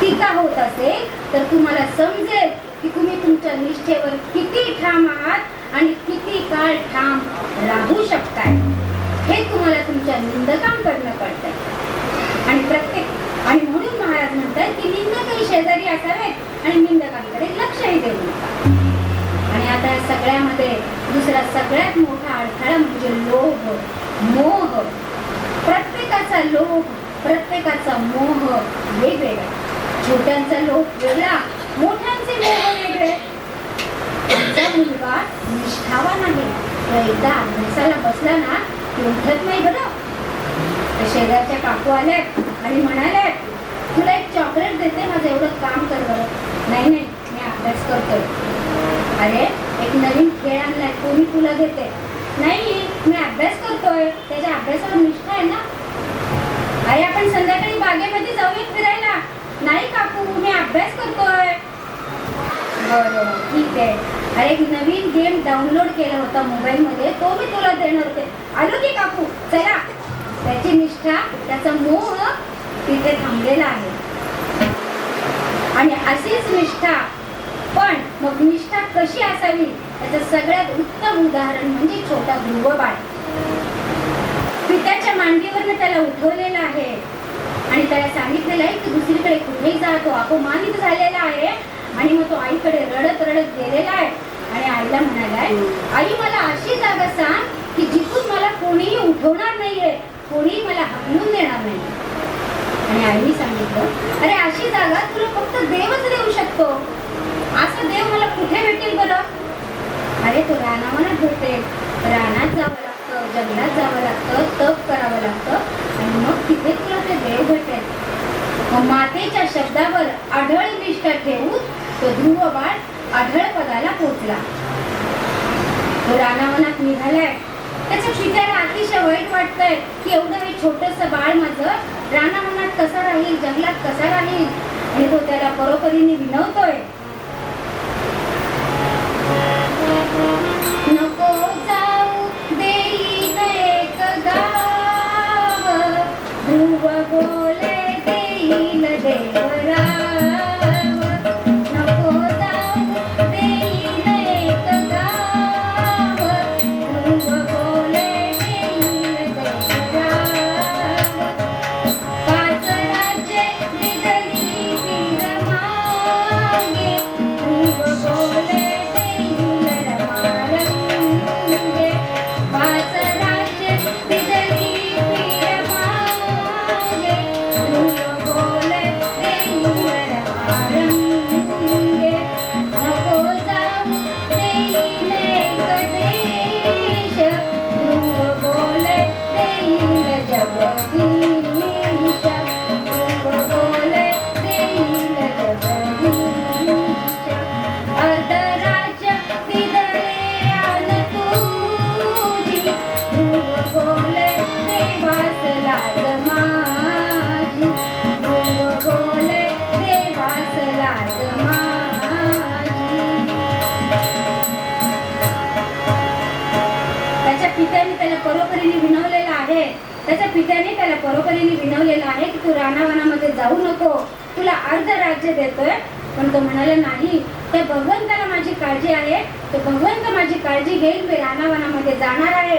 टीका होत असेल तर तुम्हाला समजेल की तुम्ही तुमच्या निष्ठेवर किती ठाम आहात आणि किती काळ ठाम राहू शकताय हे तुम्हाला तुमच्या निंदकांकडनं कळतंय. आणि म्हणून महाराज म्हणतात की निंदकही शेजारी असावेत आणि निंदकांकडे लक्षही देऊ नका. आणि आता या सगळ्यामध्ये दुसरा सगळ्यात मोठा अडथळा म्हणजे लोभ, मोह. प्रत्येकाचा लोभ, प्रत्येकाचा मोह वेगवेगळा. छोट्यांचा लोभ वेगळा, मोठ्यांचे मोह वेगळे. तुमचा मुलगा निष्ठावान आहे, तर एकदा अभ्यासाला बसला ना की उठत नाही बरं. शेजारच्या काकू आल्या आणि म्हणाल्या तुला एक चॉकलेट देते, माझं एवढं काम कर बरं. नाही नाही, मी अभ्यास करतोय. अरे एक नवीन खेळ आणलाय, कोणी तुला देते. नाही, मी अभ्यास करतोय, त्याच्या अभ्यासावर निष्ठा आहे ना. अरे आपण संध्याकाळी बागेमध्ये जाऊया फिरायला. नाही काकू, मी अभ्यास करतोय. बरं ठीक आहे. अरे एक नवीन गेम डाउनलोड केला होता मोबाईल मध्ये, तो मी तुला देणार होते. आलो की काकू, चला. त्याची निष्ठा, त्याचा मोह तिथे थांबलेला आहे. आणि अशीच निष्ठा, पण मग निष्ठा कशी असावी याचं सगळ्यात उत्तम उदाहरण म्हणजे छोटा ध्रुवबाळ. पित्याच्या मांडीवरनं त्याला उठवलेलं आहे आणि त्याला सांगितलेलं आहे की दुसरीकडे कुठेही जातो, अपमानित झालेला आहे. आणि मग तो आईकडे रडत रडत गेलेला आहे आणि आईला म्हणालाय, आई मला अशी जागा सांग की जिथून मला कोणीही उठवणार नाहीये, कोणी मला हकलून देणार नाही. आणि आईने सांगितलं, अरे अशी जागा तुला फक्त देवच देऊ शकतो. असं देव मला कुठे भेटेल बरं. अरे तो रानावनात भेटेल. रानात जावं लागतं, जंगलात जावं लागतं, तप करावं लागतं आणि मग तिथे तुला ते देव भेटेल. मग मातेच्या शब्दावर आढळ निष्ठा ठेवून तो ध्रुवबाळ आढळ पदाला पोहोचला. तो रानावनात निघालाय. त्याच्या पित्याला अतिशय वाईट वाटतंय की एवढं हे छोटंसं बाळ माझं रानावनात कसं राहील, जंगलात कसा राहील. आणि तो त्याला परोपरीने विनवतोय, नको जाऊ देईन एक गाव, ध्रुव बोले देईल देवराव. नको जाऊ देईन एक गाव, ध्रुव बोले देईल देवराव. पाच राज्ये दिली वीर मागे, ध्रुव बोले त्याच्या पित्याने त्याला परोपरीने विनवलेला आहे की तू रानावनामध्ये जाऊ नको, तुला अर्ध राज्य देतोय. पण तो म्हणाला नाही, त्या भगवंताला माझी काळजी आहे, तो भगवंत माझी काळजी घेईल. मी रानावनामध्ये जाणार आहे,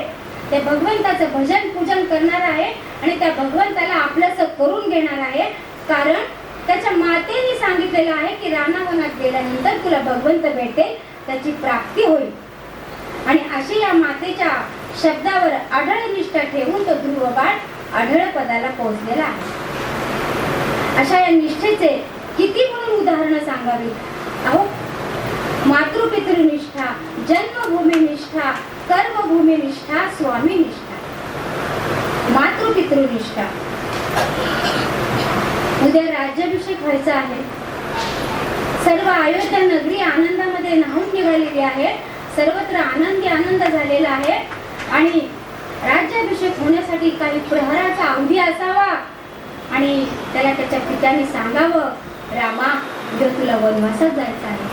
त्या भगवंताचं भजन पूजन करणार आहे आणि त्या भगवंताला आपलंसं करून घेणार आहे. कारण त्याच्या मातेने सांगितलेलं आहे की रानावनात गेल्यानंतर तुला भगवंत भेटेल, त्याची प्राप्ती होईल. आणि अशी या मातेच्या शब्दावर आढळ निष्ठा ठेवून तो ध्रुवबाळ आढळ पदाला पोहोचलेला आहे. अशा या निष्ठेचे किती म्हणून उदाहरणं सांगावी. अहो, मातृपितृनिष्ठा, जन्मभूमी निष्ठा, कर्मभूमी निष्ठा, स्वामी निष्ठा, मातृपितृनिष्ठा. उद्या राज्याभिषेक व्हायचा आहे. सर्व अयोध्या नगरी आनंदामध्ये न्हाऊन निघालेली आहे. सर्वत्र आनंदी आनंद झालेला आहे आणि राज्याभिषेक होण्यासाठी काही प्रहराचा अवधी असावा आणि त्याला त्याच्या पित्याने सांगावं, रामा उद्या तुला वनवासात जायचं आहे.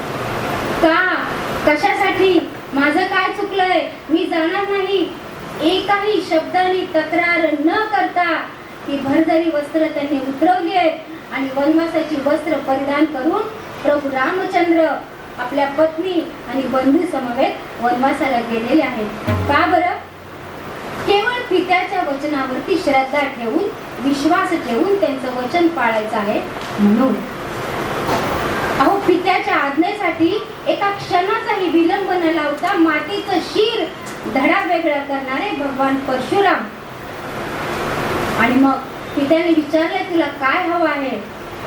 का, कशासाठी, माझं काय चुकलंय, मी जाणार नाही. एकाही शब्दाने तक्रार न करता ती भरजरी वस्त्र त्यांनी उतरवली आहेत आणि वनवासाची वस्त्र परिधान करून प्रभू रामचंद्र आपल्या पत्नी आणि बंधू समवेत वनवासाला गेलेले आहेत. का बरं? केवळ पित्याच्या वचनावरती श्रद्धा ठेवून, विश्वास ठेवून त्यांचं वचन पाळायचं आहे म्हणून. अहो, पित्याच्या आज्ञेसाठी एका क्षणाचाही विलंब न लावता मातीचं शीर धडावेगळं करणारे भगवान परशुराम. आणि मग पित्याने विचारले, तुला काय हवं आहे?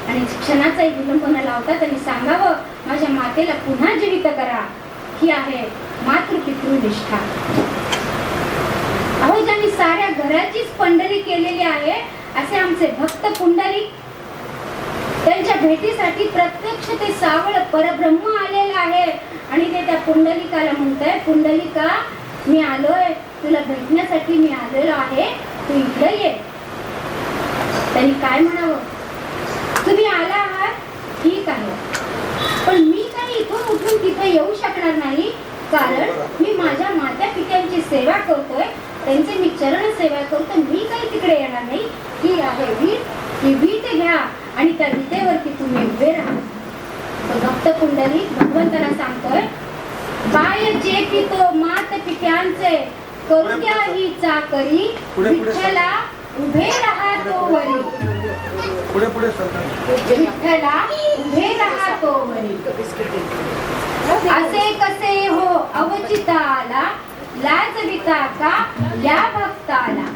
आणि क्षणाचाही विलंब न लावता त्यांनी सांगावं, माझ्या मातेला पुन्हा जीवित करा. ही आहे मातृपितृनिष्ठा. अहो, ज्यांनी साऱ्या घराचीच पंढरी केलेली आहे असे आमचे भक्त पुंडलिक, त्यांच्या भेटीसाठी प्रत्यक्ष ते सावळ परब्रह्म आलेला आहे. आणि ते त्या पुंडलिकाला म्हणतंय, पुंडलिका, मी आलोय, तुला भेटण्यासाठी मी आलेलो आहे, तू इकडे ये. त्यांनी काय म्हणावं? तुम्ही आला आहात, ठीक आहे, पण मी काही इथून उठून तिथे येऊ शकणार नाही, कारण मी माझ्या माता पित्यांची सेवा करतोय, त्यांचे मी चरण सेवा करतो, मी काही तिकडे येणार नाही. ही आहे वीट, ही वीट घ्या आणि त्या विटेवरती तुम्ही उभे राहा. भक्त पुंडलिक भगवंताला सांगतोय, काय जे की तो मात पित्यांचे करू द्या ही चाकरी, विठ्ठला उभे राहा तो वरी. विठ्ठला उभे राहा तो वरी. असे कसे हो अवचिताला, लाजविता का या भक्ताला.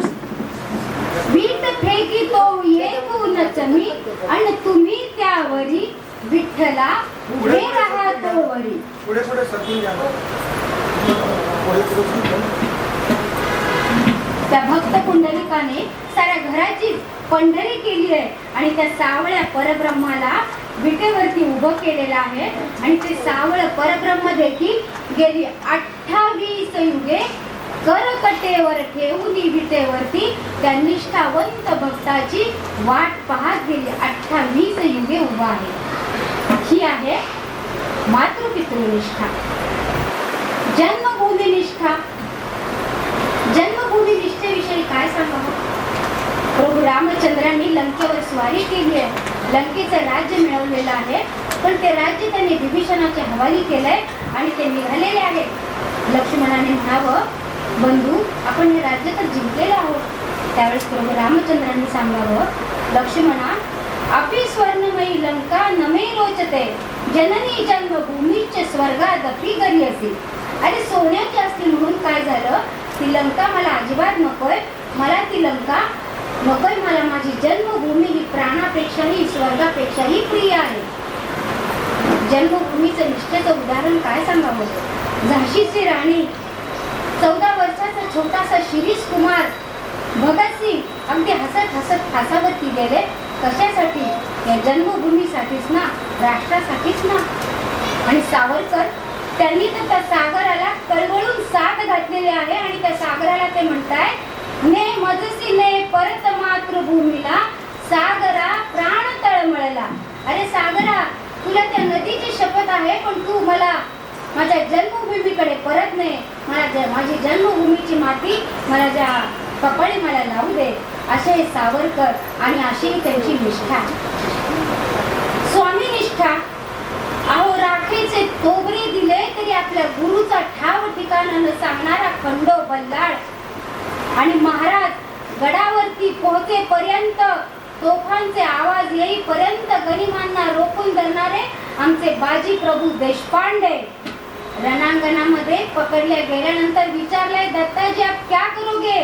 वीट फेकी तो येऊनच मी, आणि तुम्ही त्यावरी विठ्ठला उभे राहा तो वरी. त्या भक्त पुंडलिकाने साऱ्या घराची पंढरी केली आहे आणि त्या सावळ्या परब्रह्माला विटेवरती उभं केलेलं आहे. आणि ते सावळ परब्रह्म देखील गेली 28 युगे करकटेवर ठेवून विटेवरती त्या निष्ठावंत भक्ताची वाट पाहत गेली 28 युगे उभा आहे. ही आहे मातृपितृनिष्ठा. जन्मभूमी निष्ठा. जन्मभूमी निष्ठेविषयी काय सांगावं? प्रभू रामचंद्रांनी लंकेवर स्वारी केली आहे, लंकेचं राज्य मिळवलेलं आहे, पण ते राज्य त्यांनी विभीषणाच्या हवाली केलंय आणि ते निघालेले आहे. लक्ष्मणाने म्हणावं, बंधू, आपण हे राज्य तर जिंकलेलं आहोत. त्यावेळेस प्रभू रामचंद्रांनी सांगावं, लक्ष्मणा, अपि स्वर्णमयी लंका नमे रोचते, जननी जन्मभूमीचे स्वर्गात अपि गरीयसी. अरे, सोन्याची असली म्हणून काय झालं? ती लंका मला अजिबात नकोय, मला ती लंका नकोय, मला माझी जन्मभूमी ही प्राणापेक्षाही स्वर्गापेक्षाही प्रिय आहे. जन्मभूमीचं निष्ठेचं उदाहरण काय सांगावं? झाशीची राणी, 14 वर्षाचा छोटासा शिरीष कुमार भगतसिंग अगदी हसत हसत फासावरती गेले. कशासाठी? या जन्मभूमीसाठीच ना, राष्ट्रासाठीच ना. आणि सावरकर, त्यांनी तर त्या सागराला कळवळून साथ घातलेली आहे आणि त्या सागराला ते म्हणताय, ने मजसी ने परत मातृभूमीला, सागरा प्राण तळमळला. अरे सागरा, तुला त्या नदीची शपथ आहे, पण तू मला माझ्या जन्मभूमीकडे परत नाही. मला माझी जन्मभूमीची माती मला ज्या कपाळी मला लावू दे. असे हे सावरकर आणि अशी त्यांची निष्ठा. स्वामी निष्ठा. अहो, राखेचे तोबरे दिले तरी आपल्या गुरुचा ठाव ठिकाणा न सांगणारा खंडो बल्लाळ. आणि महाराज गडावरती पोहोचेपर्यंत, तोफांचे आवाज येईपर्यंत गरिमांना रोखून धरणारे आमचे बाजी प्रभू देशपांडे. रणांगणामध्ये पकडले गेल्यानंतर विचारले, दत्ताजी आप क्या करोगे?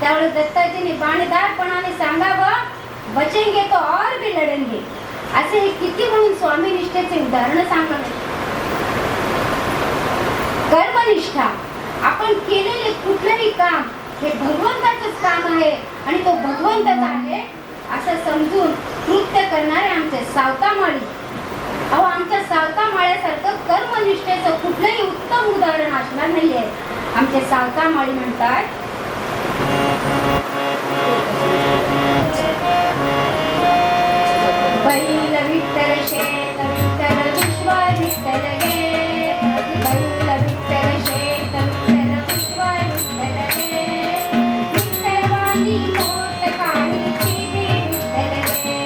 त्यावेळी दत्ताजीने बाणदारपणाने सांगावं, बचेंगे तो और भी लढेंगे. असे हे किती म्हणून स्वामी निष्ठेचे उदाहरण सांगणे. कर्मनिष्ठा. आपण केलेले कुठलंही काम हे भगवंताचंच काम आहे आणि तो भगवंतच आहे असं समजून कृत्य करणारे आमचे सावतामाळी. अहो, आमच्या सावतामाळ्यासारखं कर्मनिष्ठेचं कुठलंही उत्तम उदाहरण असणार नाहीये. आमचे सावतामाळी म्हणतात, बैल विठ्ठल शेत विठ्ठल विश्वा विठ्ठल गे, बैल विठ्ठल शेत विठ्ठल विश्वा विठ्ठल गे, विठ्ठलवाणी मोठ काळीची विठ्ठल गे,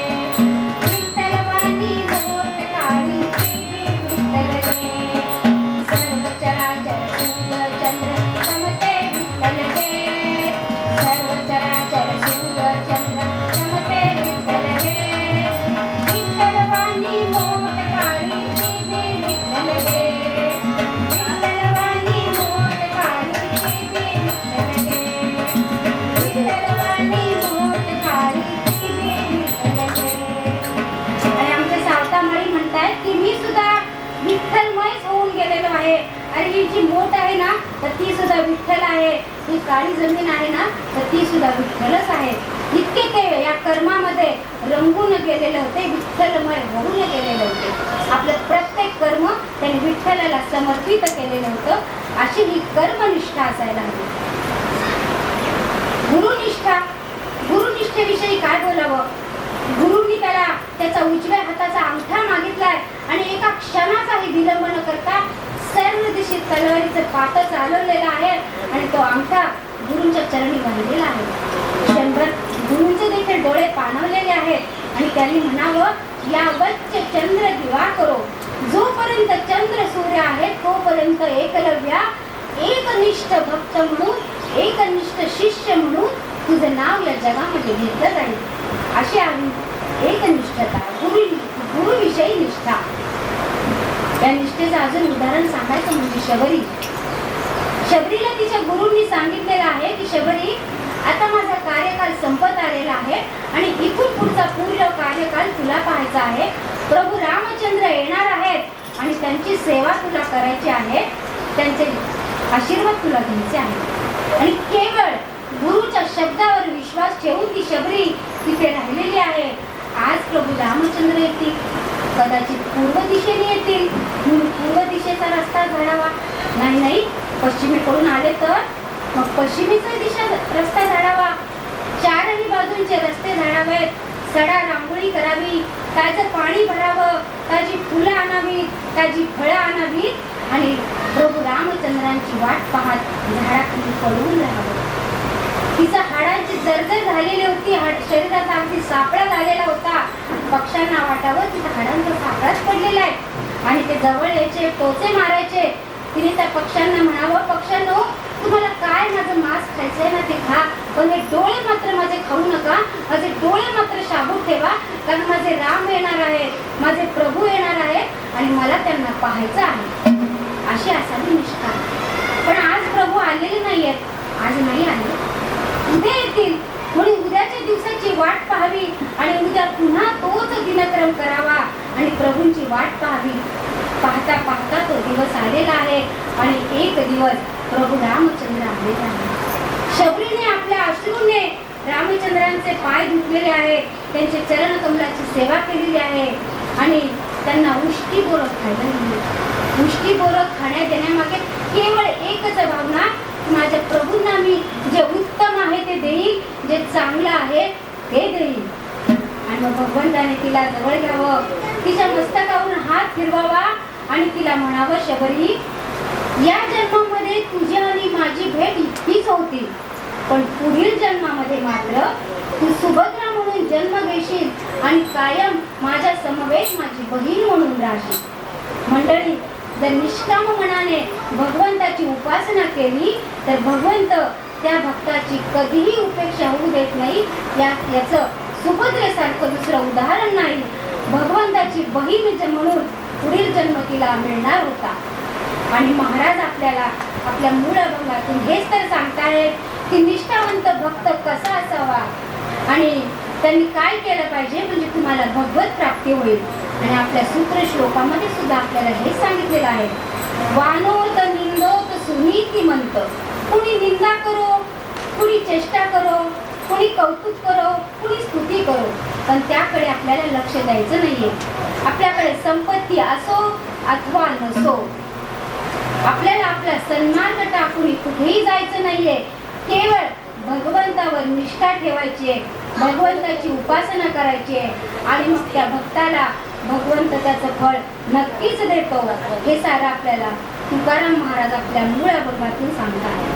अरे ही जी मोठ आहे ना तर ती सुद्धा विठ्ठल आहे, ही काळी जमीन आहे ना तर ती सुद्धा विठ्ठलच आहे. इतके ते या कर्मामध्ये रंगून गेलेले होते, विठ्ठलमय होऊन गेलेले होते. आपलं प्रत्येक कर्म त्यांनी विठ्ठलाला समर्पित केलेलं होतं. अशी ही कर्मनिष्ठा असायला हवी. गुरुनिष्ठा, गुरुनिष्ठेविषयी काय बोलावं. गुरुंनी त्याला त्याचा उजव्या हाताचा अंगठा मागितलाय आणि एका क्षणाचाही विलंब न करता सर्व दिशेत तलवारीचं पात चालवलेलं आहे आणि तो अंगठा गुरूंच्या चरणी वाहिलेला आहे. क्षणभर गुरूंचे देखील डोळे पाणवलेले आहेत आणि त्यांनी म्हणावं, या वच्च चंद्र दिवाकरो, जोपर्यंत चंद्र सूर्य आहे तोपर्यंत एकलव्या एकनिष्ठ भक्त म्हणून, एकनिष्ठ शिष्य म्हणून तुझं नाव या जगामध्ये घेतलं जाईल. अशी आहे एकनिष्ठता, गुरुविषयी निष्ठा. या निष्ठेचं अजून उदाहरण सांगायचं म्हणजे शबरी. शबरीला तिच्या गुरूंनी सांगितलेलं आहे की शबरी, आता माझा कार्यकाल संपत आलेला आहे आणि इथून पुढचा पूर्ण कार्यकाल तुला पाहायचा आहे. प्रभू रामचंद्र येणार आहेत आणि त्यांची सेवा तुला करायची आहे, त्यांचे आशीर्वाद तुला घ्यायचे आहे. आणि केवळ गुरुच्या शब्दावर विश्वास ठेवून ती शबरी तिथे राहिलेली आहे. आज प्रभू रामचंद्र येतील, कदाचित पूर्व दिशेने येतील म्हणून पूर्व दिशेचा रस्ता झाडावा. नाही, पश्चिमेकडून आले तर मग पश्चिमेचा दिशा रस्ता झाडावा. चारही बाजूंचे रस्ते झाडावेत, सडा रांगोळी करावी, ताजं पाणी भरावं, ताजी फुलं आणावीत, ताजी फळं आणावीत आणि प्रभू रामचंद्रांची वाट पाहत झाडाखाली पडून राहावं. तिचा हाडांची जर्जर झालेली होती, शरीराचा अगदी सापळा झालेला होता. पक्ष्यांना वाटावं तिचा हाडांचा सापळाच पडलेला आहे आणि ते जवळ यायचे, टोचे मारायचे. तिने त्या पक्ष्यांना म्हणावं, पक्ष्यांनो, तुम्हाला काय माझं मांस खायचंय ना ते खा, पण हे डोळे मात्र माझे खाऊ नका, माझे डोळे मात्र शाबूत ठेवा, कारण माझे राम येणार आहेत, माझे प्रभू येणार आहेत आणि मला त्यांना पाहायचं आहे. अशी असावी निष्ठा. पण आज प्रभू आलेले नाहीयेत, आज नाही आले, उद्या येतील म्हणून उद्याच्या दिवसाची वाट पाहावी आणि उद्या पुन्हा तोच दिनक्रम करावा आणि प्रभूंची वाट पाहावी. पाहता पाहता तो दिवस आलेला आहे आणि एक दिवस प्रभू रामचंद्र आलेला आहे. शबरीने आपल्या अश्रूने रामचंद्रांचे पाय धुतलेले आहेत, त्यांचे चरण कमलाची सेवा केलेली आहे आणि त्यांना उष्टी बोरं खायला दिली. उष्टी बोरं खाण्यात येण्यामागे केवळ एकच भावना, माझ्या प्रभूंना मी जे उत्तम आहे ते देईल, जे चांगलं आहे ते देईल. आणि मग भगवंताने तिला जवळ घ्यावं, तिच्या मस्तकावरून हात फिरवावा आणि तिला म्हणावं, शबरी, या जन्मामध्ये तुझी आणि माझी भेट इतकीच होती, पण पुढील जन्मामध्ये मात्र तू सुभद्रा म्हणून जन्म घेशील आणि कायम माझ्या समवेत माझी बहीण म्हणून राहशील. मंडळी, जर निष्काम मनाने भगवंताची उपासना केली तर भगवंत त्या भक्ताची कधीही उपेक्षा होऊ देत नाही. याचं सुभद्रेसारखं दुसरं उदाहरण नाही. भगवंताची बहीण म्हणून पुढील जन्म तिला मिळणार होता. आणि महाराज आपल्याला आपल्या मूळ अभंगातून हेच तर सांगतायत की निष्ठावंत भक्त कसा असावा आणि त्यांनी काय केलं पाहिजे म्हणजे तुम्हाला भगवत प्राप्ती होईल. आणि आपल्या सूत्र श्लोकामध्ये सुद्धा आपल्याला हे सांगितलेलं आहे, वानोत निंदोत सुनीती म्हणत, कुणी निंदा करो, कुणी चेष्टा करो, कुणी कौतुक करो, कुणी स्तुती करो, पण त्याकडे आपल्याला लक्ष द्यायचं नाहीये. आपल्याकडे संपत्ती असो अथवा नसो, आपल्याला आपला सन्मार्ग टाकून कुठेही जायचं नाहीये. केवळ भगवंतावर निष्ठा ठेवायची आहे, भगवंताची उपासना करायची आहे आणि मग त्या भक्ताला भगवंत त्याचं फळ नक्कीच देतो. हे सारं आपल्याला तुकाराम महाराज आपल्या मूळ अभंगातून सांगतात.